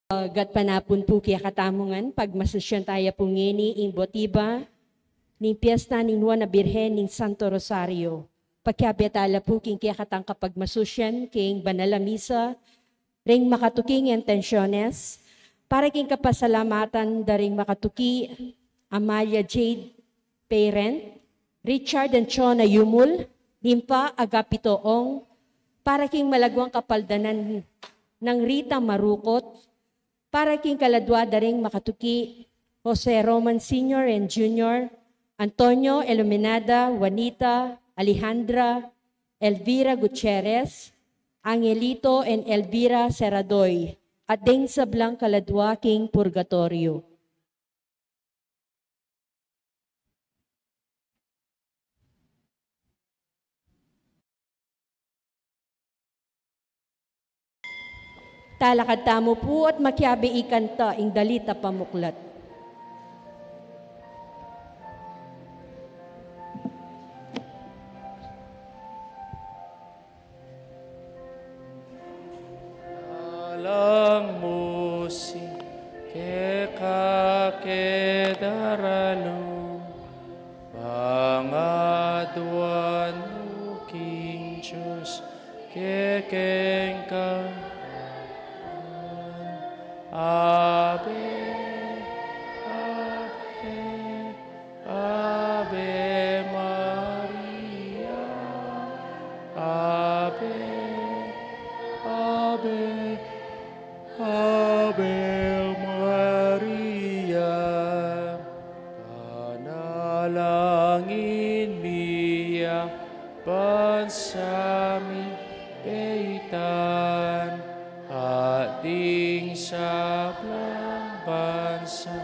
Gat panapun po kaya katamungan, pagmasasyan tayo po ngini, ing botiba, ning piyesta ning Nuana Birhen, ning Santo Rosario. Pagkabiyatala po king kaya katang kapag masusyan, king banala misa, ring makatuking intensyones, para king kapasalamatan daring makatuki, Amalia Jade Parent, Richard and Chona Yumul, Nimpa Agapitoong, para king malagwang kapaldanan ng Rita Marukot, para king kaladwa daring makatuki, Jose Roman Sr. and Jr., Antonio Iluminada, Juanita, Alejandra, Elvira Gutierrez, Angelito and Elvira Seradoy, at ding sablang kaladwa king purgatorio. Talakad tamo po at makiabi ikanta ing dalita pamuklat. Alang musik kekakedaralo pangaduan mo King Diyos kekengka Ave, Ave, Ave Maria, Ave, Ave, Ave Maria. Panalangin niya bansami peitan ating sablang bansa,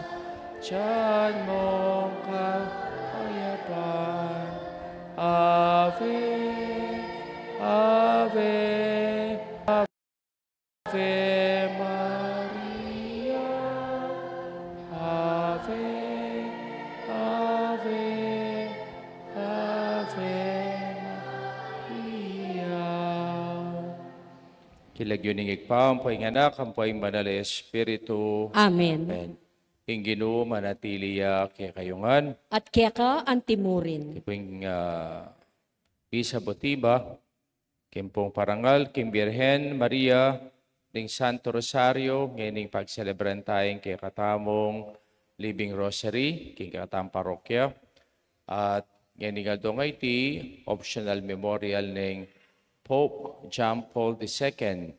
diyan mong kapayapaan. Ave, Ave, Ave Maria, Ave, Ave, Ave Maria. Kilagyoning igpaam po ing anak, ang po ing banal na Espiritu. Amen. Amen. Ing Ginoo manatiliya kaya kayungan. At kaya ka antimurin. Ing Pisa Botiba, kimpong parangal, King Birhen Maria, ning Santo Rosario, ngayon pagselebran tayong kay katamong Living Rosary, king katamong parokya. At ngayon nga doon iti optional memorial ning Pope John Paul II.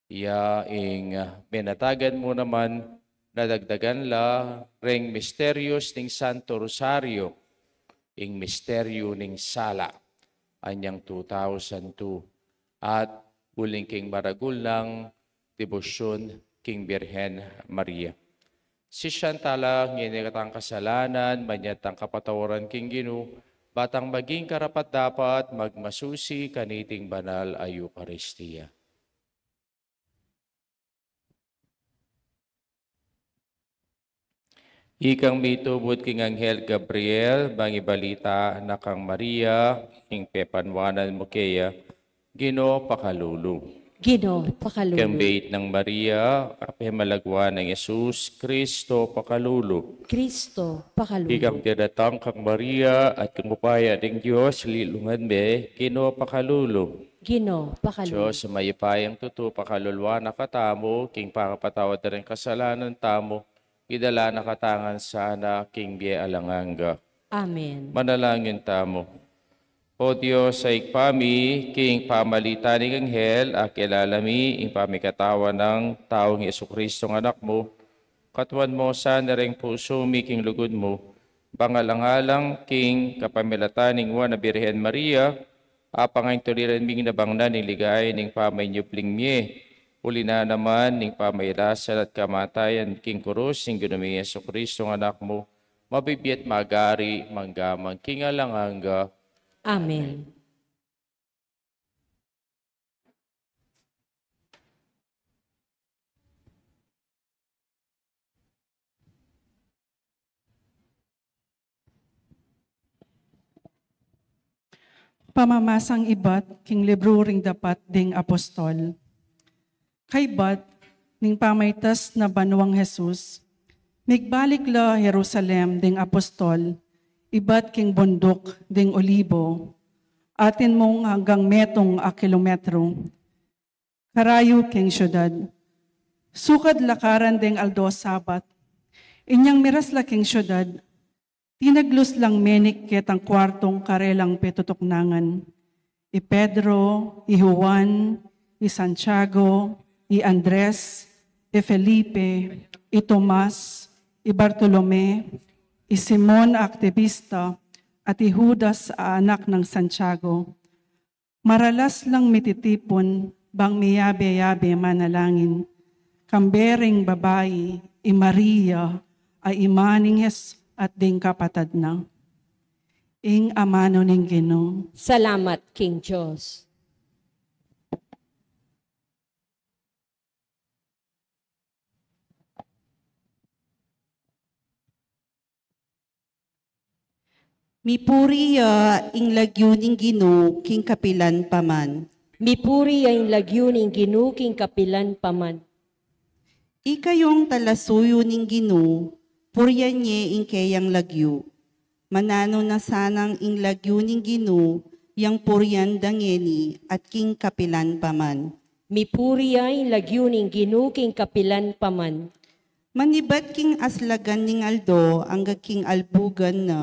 Iya ing binatagan mo naman nadagdagan la ring misterios ning Santo Rosario, ing misteryo ning sala, anyang 2002. At uling king maragul ng debosyon king Birhen Maria. Si Shantala, nginitang kasalanan, manyatang kapatawaran king Ginoo, batang maging karapat dapat magmasusi kaniting banal ay Eucharistia. Ikang mitubod king Anghel Gabriel, bangi balita na kang Maria, ing pepanwanan mo kaya, Ginoo pakalulu. Ginoo pakalulu. Kambait ng Maria, ape malagwa ng Jesus, Kristo pakalulu. Kristo pakalulu. Ikang tiratang kang Maria at kang upaya ng Diyos, lilungan me, Ginoo pakalulu. Ginoo pakalulu. Diyos, mayipayang tuto pakalulwa na katamo, king pakapatawad na rin kasalanan tamo, idala na katangan sana king biye alanganga. Amen. Manalangin tamo. O Diyos, sa ikpami, king pamalita ni Anghel, akilalami, ing pamikatawan ng taong Yesukristo ng anak mo, katuan mo sana ring puso mi king lugod mo, pangalangalang king kapamilatan ning Nuana Birhen Maria, apangay tuliran ming nabangnan ning ligay ning pamainyupling miye, uli na naman ning pamailasan at kamatayan king kurus ning ginumi Yesukristo ng anak mo, mabibiyat magari manggamang king alanganga. Amen. Pamamasang ibat king libro ring dapat ding apostol. Kay bat, ning pamaytas na banwang Jesus, migbalik la Jerusalem ding apostol, ibat king bundok ding olibo, atin mong hanggang metong a kilometro, karayo king syudad. Sukad lakaran ding aldo sabat, inyang miras la king syudad, tinaglos lang menik ketang kwartong karelang petutuknangan. I Pedro, i Juan, i Santiago, i Andres, i Felipe, i Tomas, i Bartolome, i Simon aktivista, at i Judas anak ng Santiago. Maralas lang mititipon, bang miyabe-yabe manalangin. Kambering babae, i Maria, ay imaning Hes at ding kapatad na. Ing amano ning Ginoo. Salamat, King Diyos. Mipuri ing lagyo ning Ginoo king kapilan paman. Mipuri ay lagyo ning Ginoo king kapilan paman. Ikayong talasuyo ning Ginoo, puryan niya ing kayang lagyo. Manano na sanang ing lagyo ning Ginoo, yang puryan dangeni at king kapilan paman. Mipuri ay lagyo ning Ginoo king kapilan paman. Manibat king aslagan ning aldo ang king albugan na,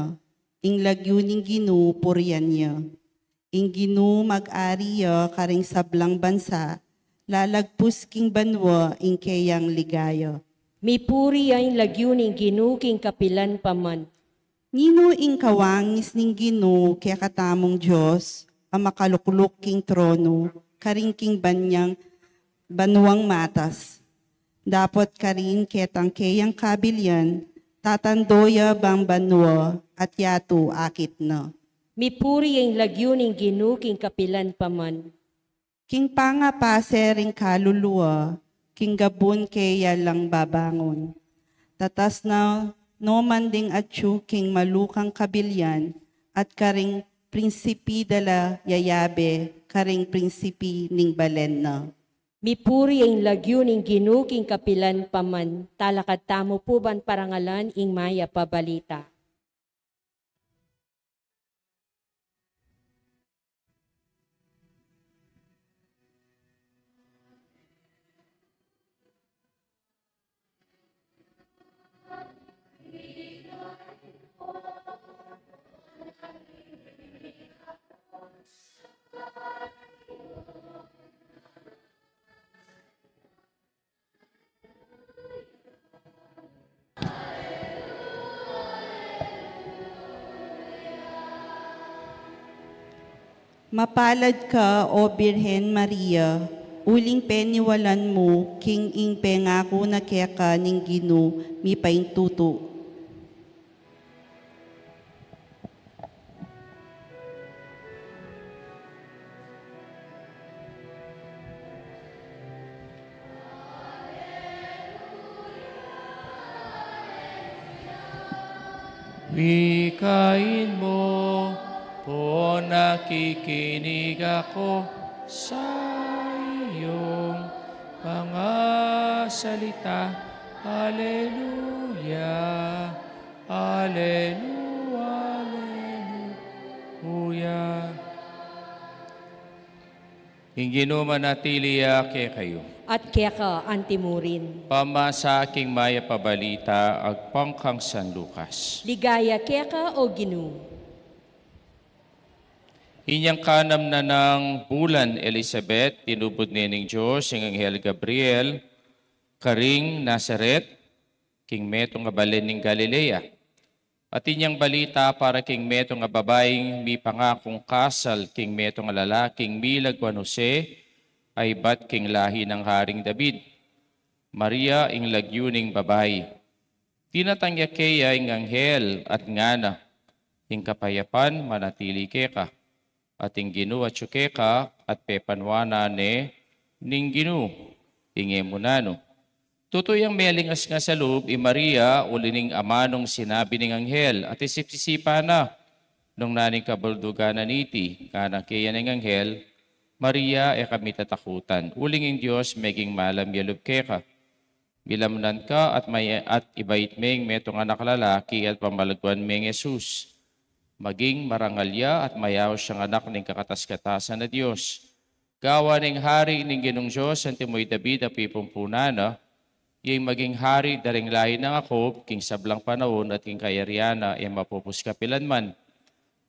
ing lagyo ning Ginoo puryan niya. Ing Ginoo mag-ari karing sablang bansa, lalagpus king banwa ing kayang ligaya. Mipuri ay lagyo ning Ginoo king kapilan paman. Ngino ing kawangis ning Ginoo kaya katamong Diyos, ang makalukluk king trono, karing king banyang banwang matas. Dapat karin ketang kayang kabilyan, tatandoya bang banwa at yato akit na. Mipuri ay lagyo ning Ginoo king kapilan paman. King pangapase ring kaluluwa, king gabon kaya lang babangon. Tatas na no manding atyu king malukang kabilyan, at karing prinsipi dala yayabe, karing prinsipi ning balen na. Mipuri ay lagyo ning Ginoo king kapilan paman. Talakad tamo po ban parangalan ing maya pabalita. Mapalad ka, O Birhen Maria, uling peniwalan mo, king ing pengako na keka ning Ginoo, mi paintuto. Wikain mo, po nakikinig ako sa iyong mga salita. Alleluia, Alleluia, Alleluia. Ginoo manatiliya kay kayo. At kaya ka antimurin. Pama sa aking maya pabalita, agpangkang San Lucas. Ligaya kaya ka o Ginoo. Inyang kanam na ng bulan Elizabeth, tinubod nining Diyos, ang Anghel Gabriel, karing Nazaret, king meto nga balen ning Galilea. At inyang balita para king meto nga babaeng mi pangakong kasal, king meto nga lalaking milagwan Jose, ay bat king lahi ng Haring David. Maria ing lagyuning babae. Tinatangya kaya ing anghel at ngana, ing kapayapan manatili keka. At ing Ginoo at syukeka at pepanwana ning Ginoo, inge munano. Tutuyang melingas nga sa loob, Maria, ulining amanong sinabi ning anghel, at isip-sisipa na, nung naning kabulduganan iti, kanang kaya ning anghel, Maria, kami tatakutan. Uling ang Diyos, meging malam yalub keka. Bilamnan ka at ibait ming metong anak lalaki at pamalagwan ming Jesus. Maging marangalya at mayaw siyang anak ng kakatas-katasan na Diyos. Gawa ng hari ng Ginong Diyos, ang timoy David, apipumpunana, yung maging hari daring lahi ng Jacob, king sablang panahon at king kayariana, ay mapupuskapilan man.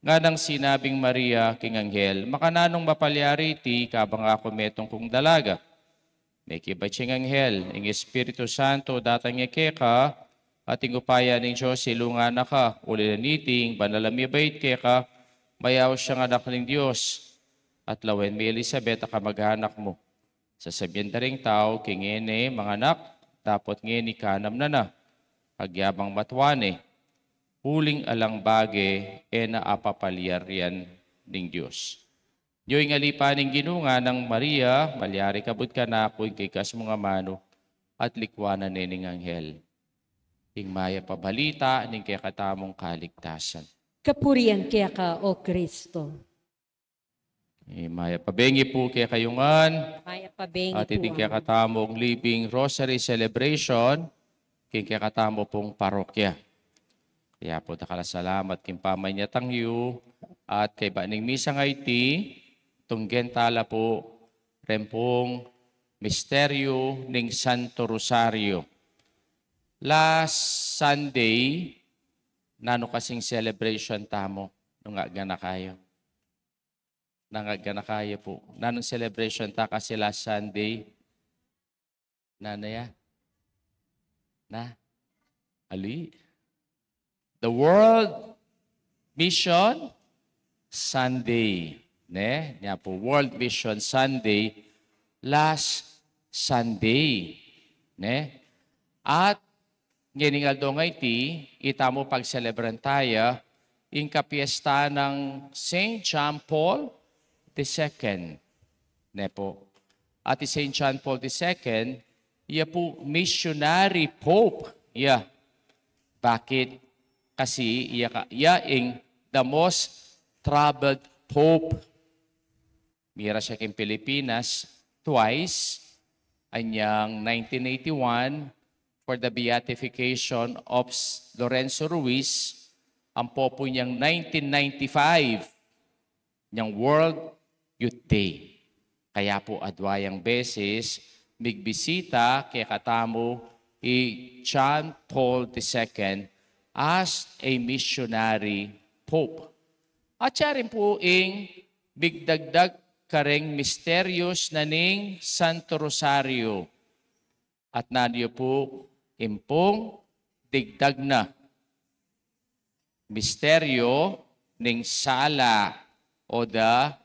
Nga nang sinabing Maria, king Anghel, makananong mapalyari ti, kabang ako metong kong dalaga. May kibaching Anghel, ing Espiritu Santo, datang ikeka, at ing upaya ng Diyos, silungan na ka, ulilaniting, banalami bait keka, mayaw siyang anak ng Diyos, at lawen mi Elizabeth, kamag-anak mo. Sasabihin da ring tao, king ene, mga anak, dapat ngeni kanam na, pagyabang matwane, huling alang bage, na apapalyarian ng Diyos. Diyo'y ngalipaning ginunga ng Maria, malyari kabut ka na ako'y kay kas mga mano, at likwanan nening Anghel. Ing maya pabalita, ning kaya katamong kaligtasan. Kapurian kaya ka, O Kristo. Maya pabengi po kaya kayungan, Maya pabengi at iting po kaya katamong Living Rosary Celebration, kaya katamo pong parokya. Kaya po salamat king pamay niya tangyo, at kay baning misa nga iti, tunggen tala po, rempong misteryo ng Santo Rosario. Last Sunday, nano kasing celebration tamo, nung aga na kayo. Nangaga na kayo po. Nanong celebration ta kasi last Sunday? Nanaya? Na? Ali? The World Mission Sunday. Ne? Nya po, World Mission Sunday, last Sunday. Ne? At ngayon nga nga iti, itamo pag-celebran tayo, in kapiesta ng St. John Paul II. Ne po. At si St. John Paul II, iya po missionary pope. Yeah. Bakit? Kasi iya ing the most traveled pope. Mira siya king Pilipinas twice. Anyang 1981 for the beatification of Lorenzo Ruiz. Ang popo niyang 1995 niyang World Youth Day. Kaya po adwayang beses migbisita kay katamo John Paul II as a missionary pope. At siya rin po ing bigdagdag kareng misterios na ning Santo Rosario. At nandiyo po impong digdag na misteryo ning sala o the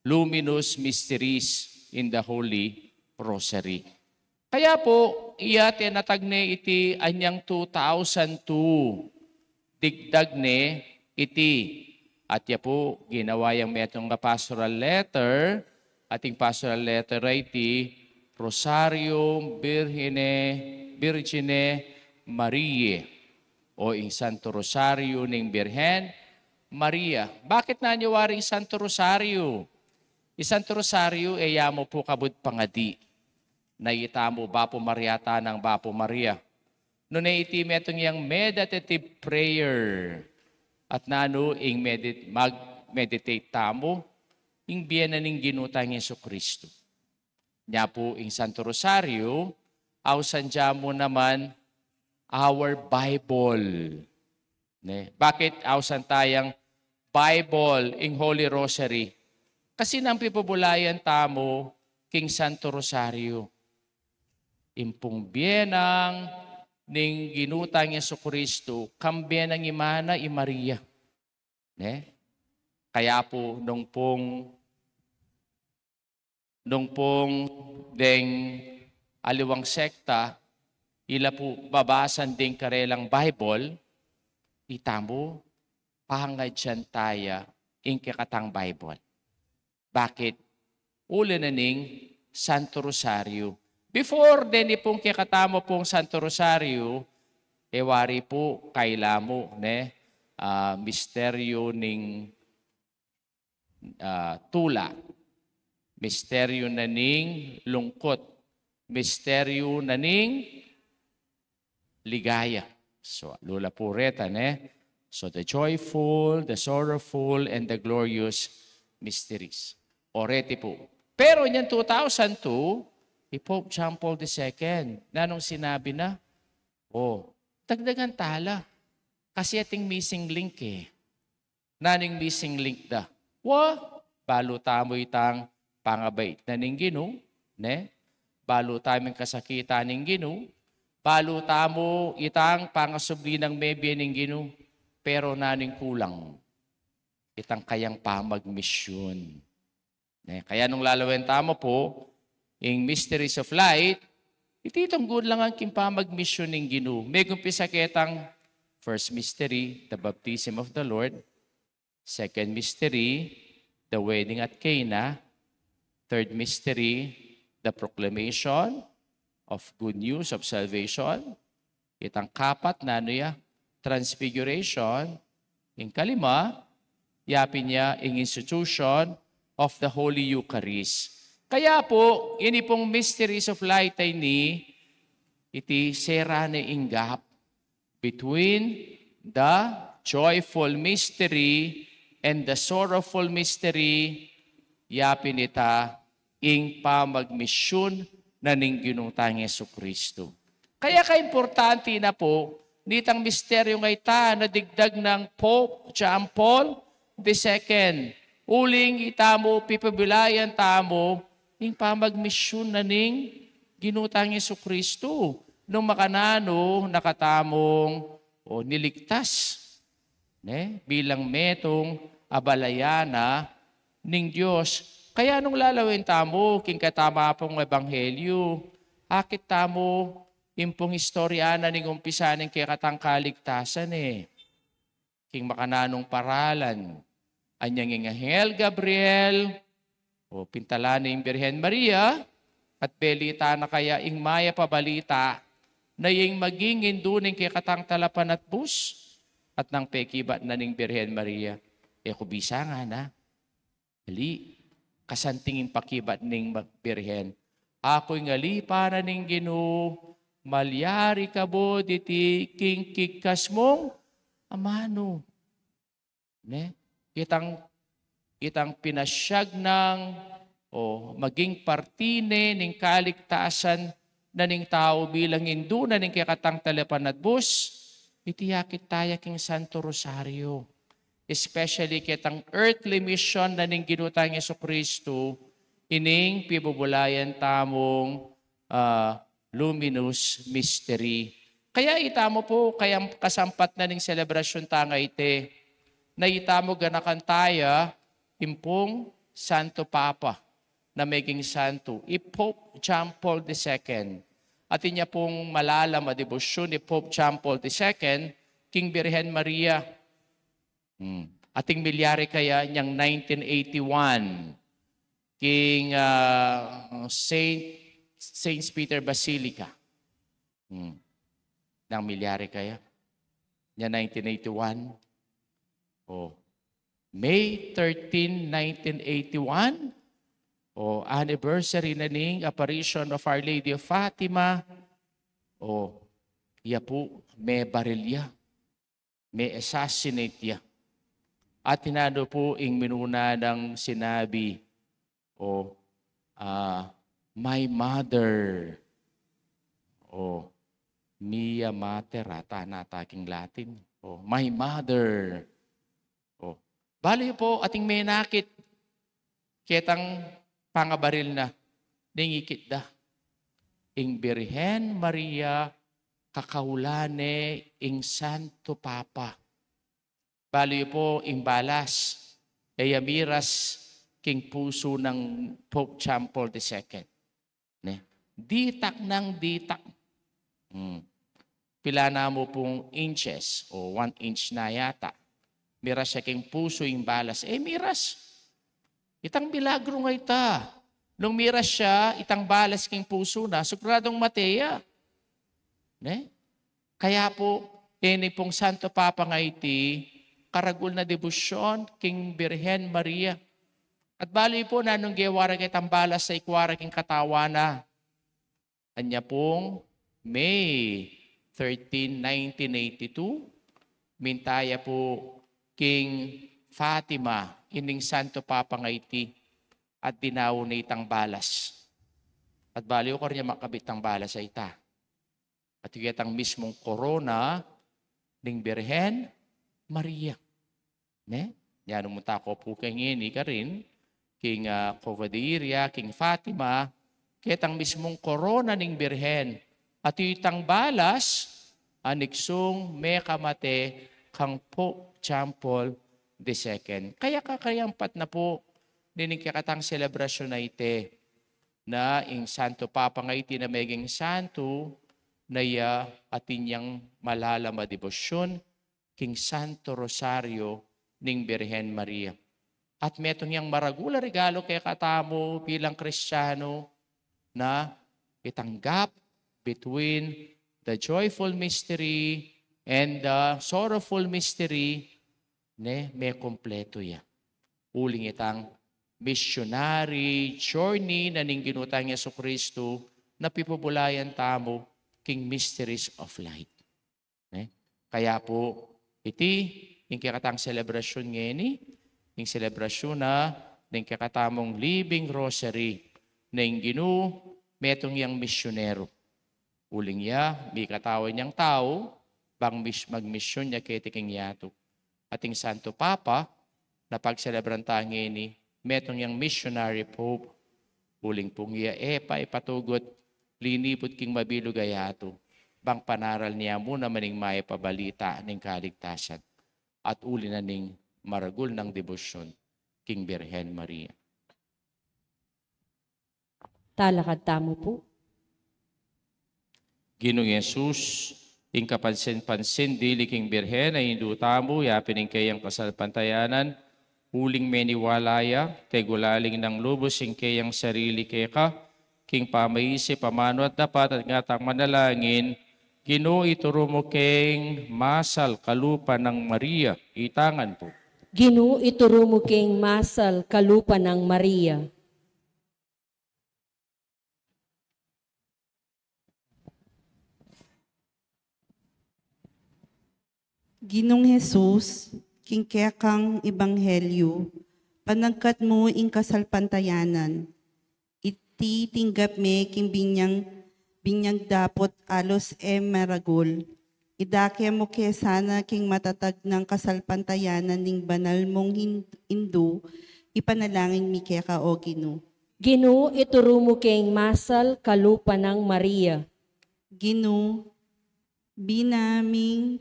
luminous mysteries in the Holy Rosary. Kaya po, iya tinatagne iti anyang 2002. Digdag ne iti. At ya po, ginawa yung metong pastoral letter, ating pastoral letter ay iti Rosarium Virgine Mariae o ing Santo Rosario ning Birhen Maria. Bakit nanyawaring Santo Rosario? Santo Rosario, yamo po kabud pangadi. Na itamo Bapo Mariata ng Bapo Maria. Noon ay iti metong yung meditative prayer. At nano ing mag-meditate tamo, ing biyena ning ginutang Yesu Kristo. Nya po ing Santo Rosario, awsan mo naman our Bible. Ne? Bakit awsan tayang Bible ing Holy Rosary? Kasi nang pipubulayan tamo king Santo Rosario. Impong biyenang ning ginutang Yesu Kristo, kambyen ng imana i Maria. Ne? Kaya po nung pong deng aliwang sekta, ila po babasan ding karelang Bible, itamo, pahangad siyan taya, inkikatang Bible. Bakit? Uli na ning Santo Rosario. Before din pong kikatamo pong Santo Rosario, ewari po kailamo, ne? Misteryo ning tula. Misteryo na ning lungkot. Misteryo na ning ligaya. So, lula pureta, ne? So, the joyful, the sorrowful, and the glorious mysteries. Oreti po. Pero niyan 2002, Pope John Paul II, na nung sinabi na, dagdagan tala. Kasi ating missing link Naning missing link da. Balo tamo itang pangabait na ning Ginoo, ne? Balo taming kasakita ning Ginoo, balo tamo itang pangasubli ng mebye ning Ginoo, pero naning kulang itang kayang pamagmisyon. Ne? Kaya nung lalawin tamo po, in Mysteries of Light, ititunggod lang ang kimpamagmisyon ning Ginoo. May kumpisa kitang first mystery, the baptism of the Lord. Second mystery, the wedding at Cana. Third mystery, the proclamation of good news of salvation. Itang kapat na transfiguration. Yung kalima, yapin niya ang institution of the Holy Eucharist. Kaya po, ini pong mysteries of light ay iti sera na yung gap between the joyful mystery and the sorrowful mystery, yapin ita ing pamagmisyon na ning Ginoong tang Jesucristo. Kaya ka-importante na po, nitang misteryo ngay ta na digdag ng Pope John Paul II. Uling itamo, pipabilayan tamo, ing pamagmisyon na ning Ginoong tang Jesucristo. Nung makanano, nakatamong niligtas. Bilang metong abalayana ning Diyos. Kaya nung lalawin tamo, king katama pong ebanghelyo, akit tamo, impong historiana ning umpisa ning kaya kaligtasan King makananong paralan, anyang ing Anghel Gabriel, pintala ni Birhen Maria, at belita na kaya ing maya pabalita, na yung maging induning kaya talapan at bus, at nang pekibat na ning Birhen Maria. Kubisa nga na. Hali, kasantingin pakibat ning Birhen. Ako'y ngalipa na ning Ginoo, malyari ka bo diti king kikas mong amano. Itang pinasyag ng maging partine ning kaligtasan na ning tao bilang induna ning kaya talapan at bus, itiyakit tayo king Santo Rosario. Especially kitang earthly mission na ning ginutang Jesucristo, ining pibubulayan tamong luminous mystery. Kaya itamo po, kayang kasampat na ning selebrasyon tanga ite, na itamo ganakan taya, impong Santo Papa, na maging santo, Pope John Paul II. At inya pong malalam a debosyon ni Pope John Paul II, King Birhen Maria. Ating milyari kaya niyang 1981, King Saint Peter Basilica. Nang milyari kaya? Niya 1981. May 13, 1981. Anniversary na ning apparition of Our Lady of Fatima. Iya po, may barilya. May assassinate ya. At tinado po ing minuna ng sinabi, my mother, mia mater, ata nataking Latin, my mother. Bali po ating may nakit, kitang pangabaril na, ningikit da. Ing Birhen Maria, kakaulane ing Santo Papa. Bali po ing balas, miras king puso ng Pope John Paul II. Ditak ng ditak. Pila na mo pong inches, 1 inch na yata. Miras siya king puso ing balas. Miras. Itang milagro nga ita. Nung miras siya, itang balas king puso na, sukradong mateya. Kaya po, ini pong Santo Papa nga iti, karagul na debosyon, King Birhen Maria. At bali po na nung gewara kitang balas sa ikwara king katawana. Anya pong May 13, 1982, mintaya po King Fatima, ining Santo Papa ngaiti, at dinawo na itang balas. At baliw ko rin makabit ang balas sa ita. At ang mismong korona ng Birhen Maria. Ne? Yan umunta ko po kay ngini ka rin, King Covadiria, King Fatima, kitang mismong korona ng Birhen. At itang balas, aniksong may kamate kang po Champol II. Kaya kakayampat na po ninikakatang selebrasyon na ite na ing Santo Papa nga iti na meging santo na iya atin niyang malalama debosyon king Santo Rosario ning Birhen Maria. At metong yang maragula regalo kay katamo bilang Kristiyano na itanggap between the joyful mystery and the sorrowful mystery, may kompleto ya. Uling itang missionary journey na ning ginutang Yesu Kristo na pipubulayan tamo king mysteries of light. Kaya po, yung kakatang selebrasyon ngeni, yung selebrasyon na ng kakatamong living rosary na yung ginu, metong yang misyonero. Uling ya, may katawan niyang tao, bang magmisyon niya kay tiking yato. Ating Santo Papa, na pagselebran tayo ngeni, metong yang missionary pope, uling pong iya ipatugot, linipot king mabilog ayato, bang panaral niya muna maning may pabalita ng kaligtasan, at uli na ning maragul ng debosyon, King Birhen Maria. Talakad tamo po. Ginong Jesus, ing kapansin-pansin, dili king Birhen ay indutamo, yapin ing kayang kasalpantayanan, uling meniwalaya, tegulaling ng lubos ing kayang sarili keka, king pamaisip, pamano at dapat at ngatang manalangin, Ginoo ituro mo king masal kalupa ng Maria, itangan po. Ginoo ituro mo king masal kalupa ng Maria. Ginong Jesus, king kekang ebanghelyo, panagkat mo ing kasalpantayanan, iti tinggap me king binyang dapot alos maragul. Idake mo kesana king matatag ng kasalpantayanan ning banal mong Hindu, ipanalangin mi keka o Ginoo. Ginoo ituro mo king masal kalupa ng Maria. Ginoo, binaming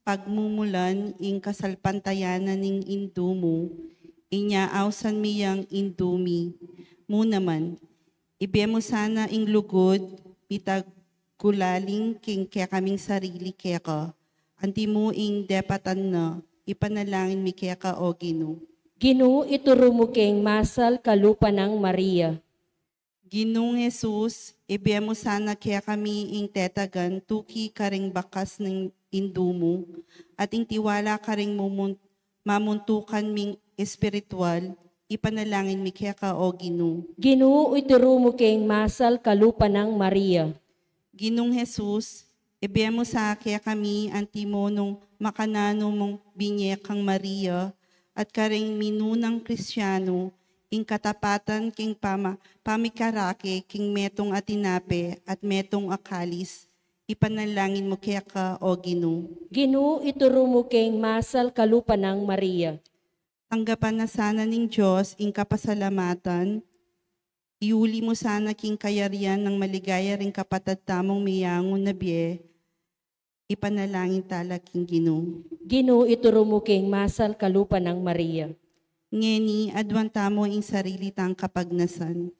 pagmumulan ing kasalpantayanan ning Hindu mo, inyaawsan mi yang Hindumi, mo naman, ibemo sana ing lugod, pitagkulaling king kaya kaming sarili keka, anti mo ing depatan na, ipanalangin mi keka o Ginoo. Ginoo ituro mo king masal kalupa ng Maria. Ginoong Jesus, ibemo sana kaya kami ing tetagan, tuki karing bakas ng Hindu at ing tiwala karing mamuntukan ming espiritual, ipanalangin mi kaya ka o Ginoo. Ginoo ituro mo king masal kalupa ng Maria. Ginong Jesus, ibemo sa kaya kami antimonong makanano mong binyekang Maria at karing minunang Kristiyano, ing katapatan king pamikarake king metong atinape at metong akalis, ipanalangin mo kaya ka o Ginoo. Ginoo ituro mo king masal kalupa ng Maria. Tanggapan na sana ning Diyos ing kapasalamatan, iuli mo sana king kayarian ng maligaya ring kapatad tamong miyangon na biye, ipanalangin tala king Ginoo. Ginoo ituro mo king masal kalupa ng Maria. Ngeni adwan tamo ing sarili tang kapagnasan.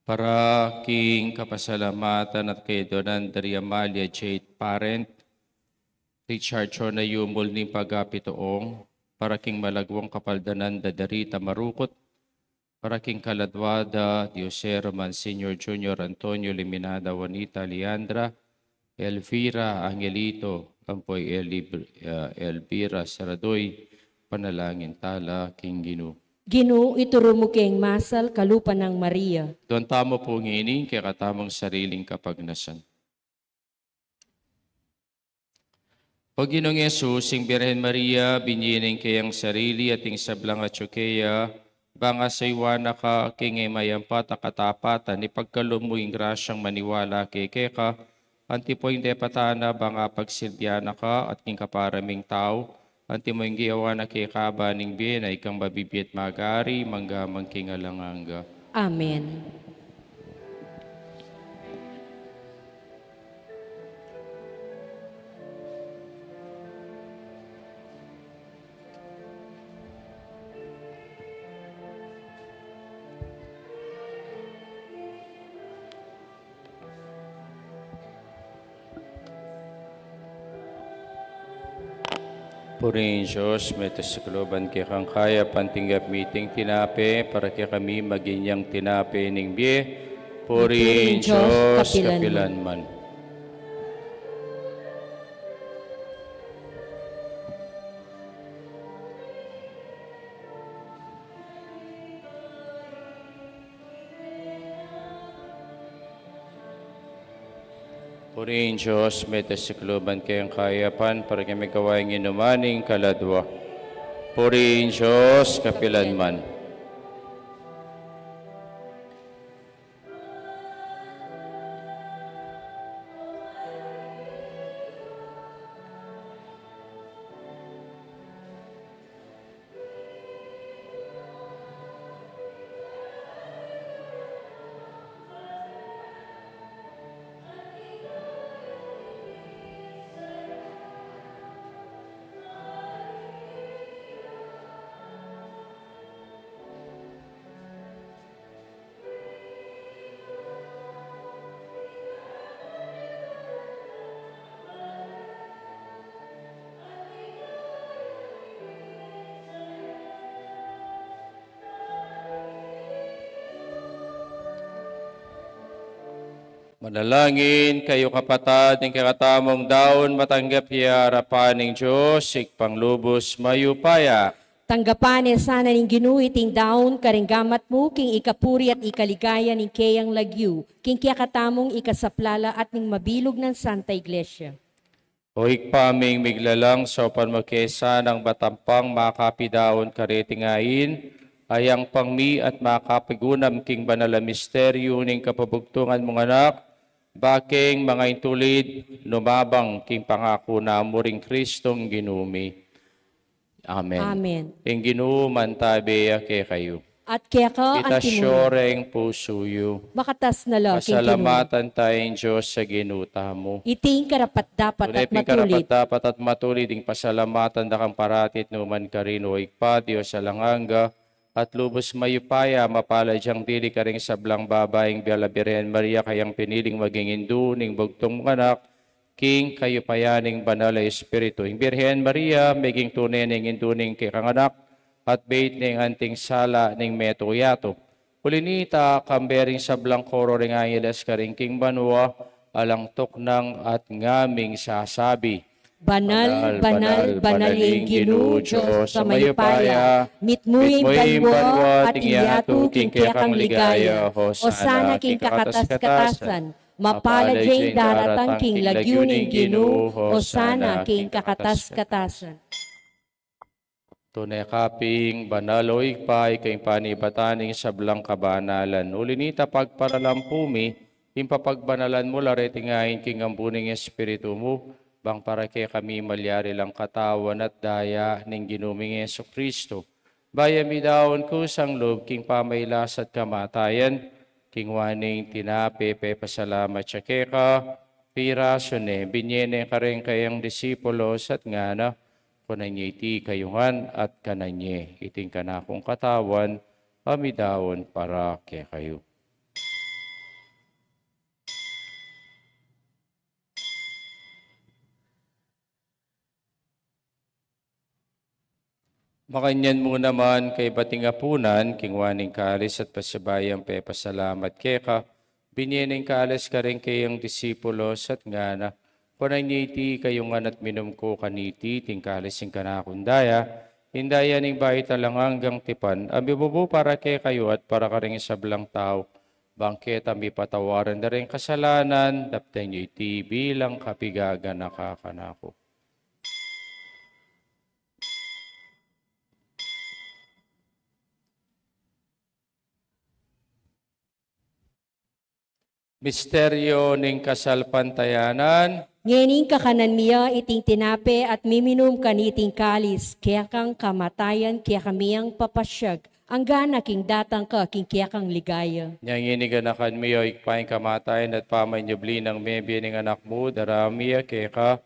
Para king kapasalamatan at kay Donan Daria Amalia Jade Parent, Richard Chona Yumol ni Pagapitoong, para king malagwang kapaldanan da Darita Marukot, para king Kaladwada Diosero Monsignor Junior Antonio Liminada Juanita Leandra, Elvira Angelito, Ampoy Elvira Saradoy, panalangin tala king Ginoo. Ginoo, ituro mo kayong masal, kalupa ng Maria. Doon tamo po ngini, kaya katamang sariling kapagnasan. Pag Ginoong Yesus, sing Birhen Maria, binyining kayang sarili at ing sablang at syukeya, banga sa iwana ka, king mayampat at katapatan, ipagkalumuing grasyang maniwala kay keka, antipoing depatana, banga pagsilbyana ka, at king kaparaming tao, antimoing giyawa na kay kabaning bien, ay kang babibiyat magari, manggamang king alanganga. Amen. Purihin Diyos, may tasakloban kaya kang kaya pantinggap meeting tinape para kaya kami maginyang tinape ning biye. Purihin Diyos, kapilan man. Purihin Diyos, may tasikloban kayang kayapan para kami gawain inumaning kaladwa. Purihin Diyos, kapilan man. Manalangin kayo kapatid ng kakatamong daon matanggap harapan ng Diyos, ikpanglubos mayupaya. Tanggapan sana ning Ginoo iting daon karinggamat mo king ikapuri at ikaligaya ning kayang lagyu, king kiyakatamong ikasaplala at ning mabilog ng Santa Iglesia. O ikpaming miglalang sa panmakesa ng batampang makapidaon karetingain, ayang pangmi at makapagunam king banala misteryo ning kapabugtungan mong anak, baking mga intulid, lumabang king pangako na muring Kristong ginumi. Amen. Amen. Ing ginuman tabeya kay kayo. At kaya ka Kita ang tinuloy. syoreng pusuyo. Makatas na lo, king Ginoo. Pasalamatan tayong Diyos sa ginuta mo. Iting karapat dapat at Tunay matulit. dapat at matulit ding pasalamatan da kang paratit numan karino ikpa Dios sa langanga at lubos mayupaya mapalad siyang dili ka rin sablang babaeng Biala Birhen Maria kayang piniling maging indu ning bugtong mga anak king kayo payaning banal na espiritu. Ing Birhen Maria maging tunay ning indu ning kikanganak at bait ning anting sala ning metoyato. Kulinita kambering sablang koro ring angeles ka ring king banwa alang tuknang at ngaming sasabi. Banal, banal, banaling Ginoo, Diyos sa mayupaya, mitmuing banwa at iyatu king kayakang ligaya, o sana king kakatas-katasan, mapalad yung daratang king lagyuning Ginoo, o sana king kakatas-katasan. Tunay kaping banal o ikpay kay panibataning sablang kabanalan. Ulinita pagparalampumi, impapagbanalan mo laretingain king ambuning espiritu mo, bang para kay kami malyari lang katawan at daya ning ginuming Yesu Kristo. Bayami daon ko sang loob king pamaylas at kamatayan, king waning tinape pasalamat siya keka, pirasone, binyene ka rin kayang disipulos at ngana, kunanya iti kayungan at kananye, iting kanakong katawan, amidawon para kay kayo. Makanyan mo naman kay batingapunan, kingwaning kalis at pasabayang pasalamat keka, binyening kalis ka rin kayang disipulos at ngana, pananyiti kayungan at minum ko kaniti, tingkalis yung kanakundaya, hindayan ng bahay talang hanggang tipan, abibubu para kay kayo at para ka rin sablang tao. Bangket ang patawaran na rin kasalanan, daptay niyo iti bilang kapigaga nakakanako. Misteryo ng kasalpantayanan, Ngening kakanan miya iting tinape at miminum kaniting kalis, kaya kang kamatayan, kaya kamiyang papasyag, ang gana king datang ka, king kaya kang ligaya. niyang iniganakan miyo ikpaing kamatayan at pamanyubli ng mebi ng anak mo, daramiya keka,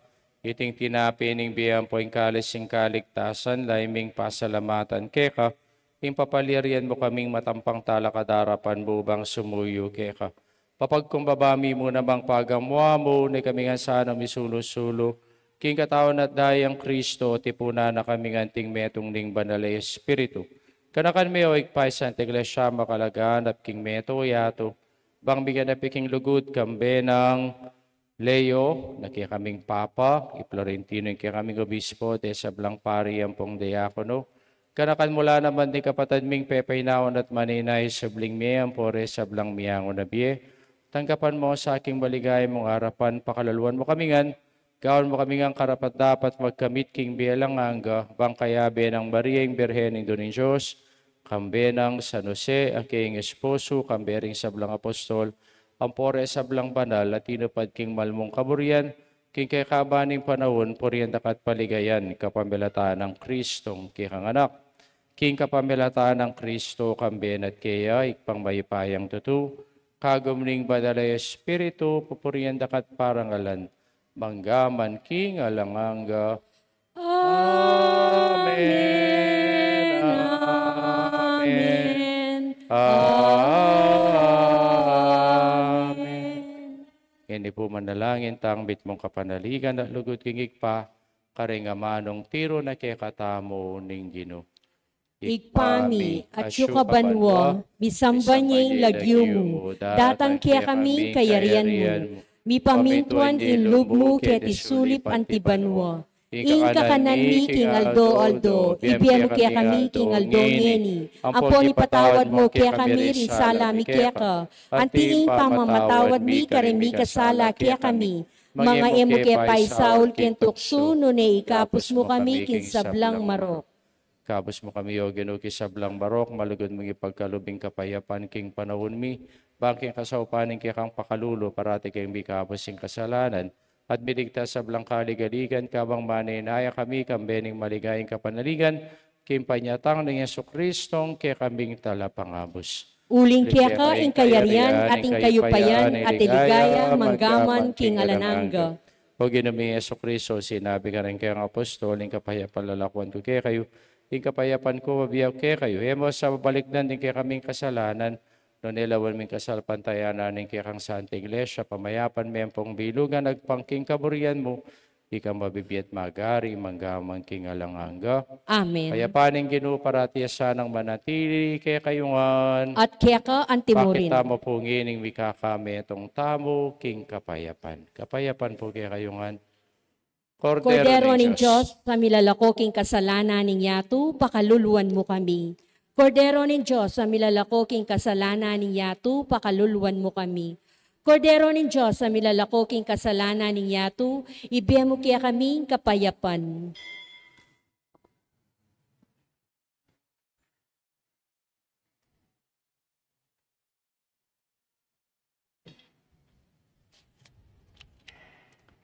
iting tinapi ng biyang poing kalis sing kaligtasan, laiming pasalamatan keka, ing papalirian mo kaming matampang talakadarapan bubang sumuyo keka. Papagkumbabami mo namang pagamwa mo, ni kaming sana misulo-sulo, king katawan at dayang Kristo, tipuna na kaming anting metong ning banalay Espiritu. Kanakan mi o ikpay sa Iglesia makalagaan at king meto yato, bang bigyan na piking lugod kambe ng Leo, na kaya kaming Papa, i-Florentino yung kaya kaming Obispo, te sablang pari ang pong diakono. Kanakan mula naman ni kapatid ming pepaynaon at maninay sabling miyang pore sablang miyangon na biye. Tanggapan mo sa aking maligay mong harapan, pakalaluan mo kami ngan, gawin mo kami ngang karapat dapat magkamit king bilang angga, bang kayabe ng Mariang Birhen ng Doning Diyos, kambe ng San Jose, ang king esposo, kambe ring sablang apostol, ang pore sablang banal, at tinupad king malmong kaburian, king kay kabaning panahon, puriyan dakat paligayan, kapamelataan ng Kristong kikang anak. King kapamelataan ng Kristo, kamben at kaya, ikpang mayipayang tutu, kagumning badalay Espiritu, pupuriyan dakat parangalan, manggaman king alanganga. Amen. Amen. Amen. Hindi po manalangin, tangbit mong kapanaligan at lugod kingig pa, karingamanong tiro na kay katamo ning Ginoo. Igpami at yukabanwa, bisamban niyang lagyo mo, datang kaya kami kayarian mo, mipamintuan in lugmo ket isulip antibanwa. Ing kakanan mi king aldo, ibiyan mo kaya kami king aldo ngeni, apo ipatawad mo kaya kami rin sala mi kaya ka, antiing pamamatawad mi karemi kasala kaya kami, mga emo kaya pay Saul ken tukso no ne ikapos mo kami kin sablang marok. Kabos mo kami o ginuki sablang barok, malugod mong ipagkalubing kapayapan king panahon mi, bangking kasaupaning kikang pakalulo, parati kayong mikabos sing kasalanan, at biligtas sa blang kaligaligan, kabang maninaya kami, kambening maligayang kapanaligan, king panyatang ng Yesu Kristong, kaya kaming talapangabos. Uling kaya ka, ing kayarian, at ing kayupayan, at iligaya, manggaman, king alananga. O ginaming Yesu Kristo, sinabi ka rin kayang apostol, ing kapayapan lalakuan ko kaya kayo, ing kapayapan ko, mabiyaw kaya kayo. Emo sa babalikdan din kaya kaming kasalanan, no nilawan ming kasalpantayanan ng kaya kang Santa Iglesia, pamayapan mempong bilugan, nagpangking kaburian mo, ikang mabibiyat magari, manggamang king alanganga. Amen. Payapaning Ginoo parati sanang manatili, kaya kayungan. At kaya ka antimurin. Pakita mo po ngining mikakami itong tamo, king kapayapan. Kapayapan po kaya kayungan. Kordero ng Diyos, sa milalakoking kasalanan ng yato, pakaluluan mo kami. Kordero ng Diyos, sa milalakoking kasalanan ng yato, pakaluluan mo kami. Kordero ng Diyos, sa milalakoking kasalanan ng yato, ibiyan mo kaya kaming kapayapan.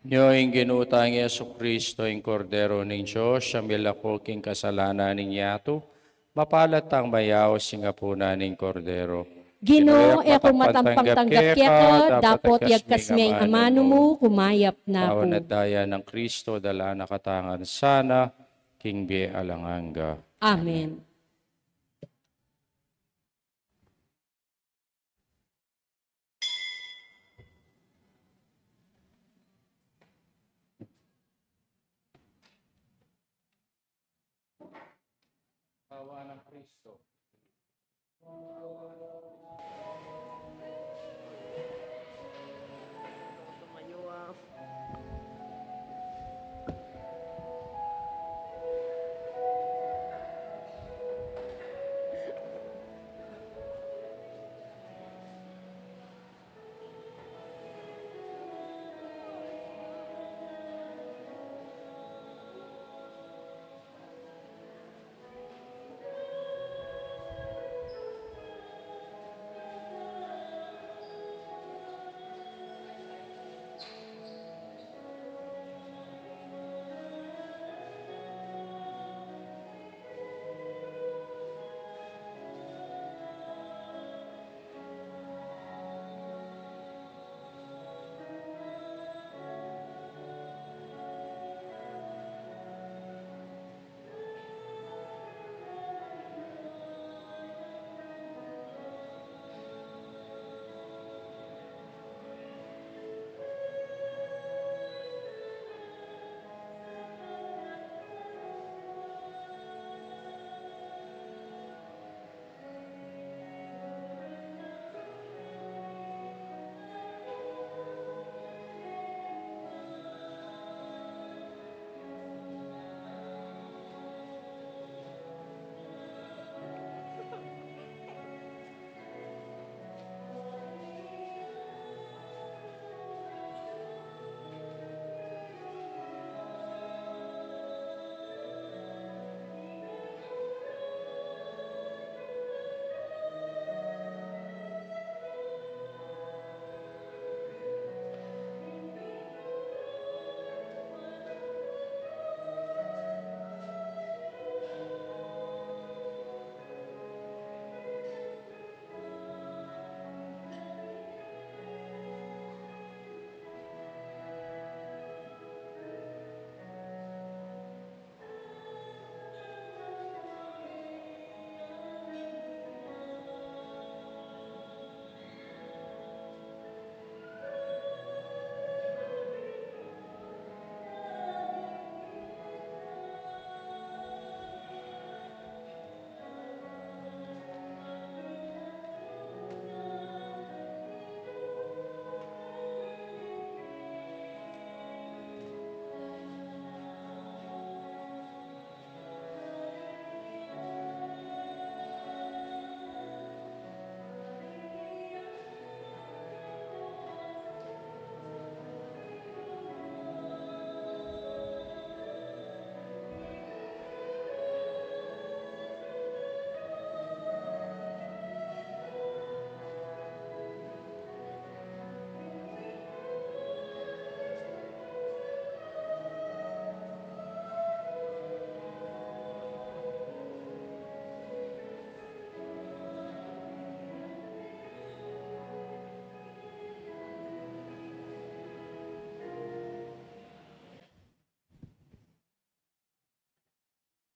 Nyo ing ginutang Yesu Kristo, ing Kordero ng Diyos, sa milakoking kasalanan ng yato, mapalat ang mayaw singapuna ng Kordero. Ginoo, kung matampang tanggap kaya ka, dapat yagkas may amano mo, kumayap na Awan po. at daya ng Kristo, dala nakatangan sana, king be alanganga. Amen. Awa ng Kristo.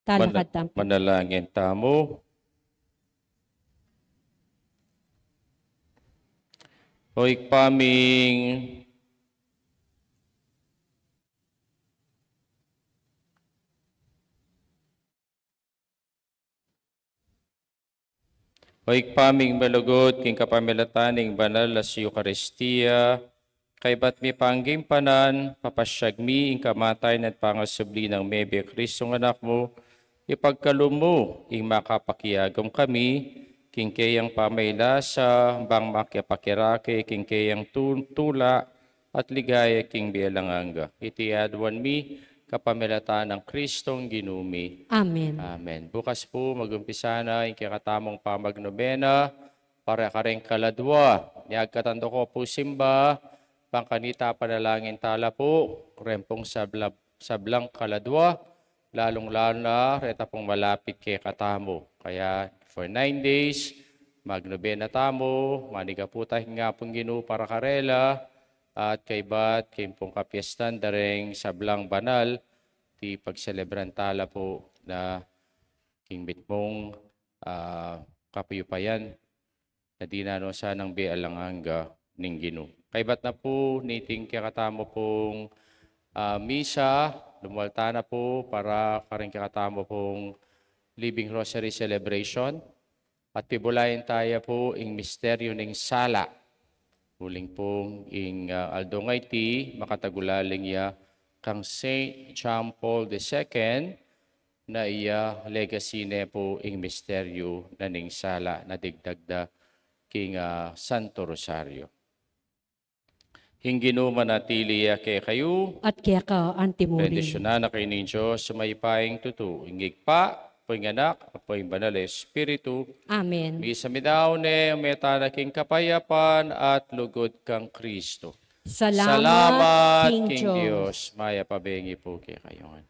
Talakad tampo. Manalangin tamo. Hoy paming malugod king kapamilataning banal as Eucharistia, kay ba't mi pangging panan, papasyag mi ing kamatay at pangasubli ng Mebe Kristong anak mo, ipagkalum mo ing makapakiyagom kami, king kayang pamaylasa, bang makyapakirake, king kayang tula, at ligaya king bialanganga. Iti adwan mi, kapamilata ng Kristong ginumi. Amen. Amen. Bukas po mag-umpisa na yung kakatamong pamagnobena para kareng kaladwa. Niagkatando ko po simba, pangkanita panalangin tala po, rempong sablang kaladwa, lalong-lalo na reta pong malapit kay katamo. Kaya for 9 days, magnobena tamo, maniga po tayo nga pong Ginoo para karela, at kay bat, kay pong kapiestan dareng sablang banal, ti pagselebran tala po na kingbit mong kapayupayan na di na no sanang bialanganga ning Ginoo. Kay bat na po, niting kakatamo pong misa, lumualta na po para karing kakatamo pong Living Rosary Celebration. At pibulayin tayo po ing misteryo ning sala. Huling pong ing aldongay ti makatagulaling ya kang Saint John Paul II na iya legacy ne po ing misteryo na ning sala na digdagda king Santo Rosario. Hinggino manatili ya kay kayo. At kaya ka, antimurin. Bendisyonan na kayo ng Diyos sa may paing tutu. Ingig pa, po'y anak, po'y banal Espiritu. Amen. Misa midaw ne, meta na king kapayapan at lugod kang Kristo. Salamat, King King Diyos. Diyos. Maya pabengi po kay kayo.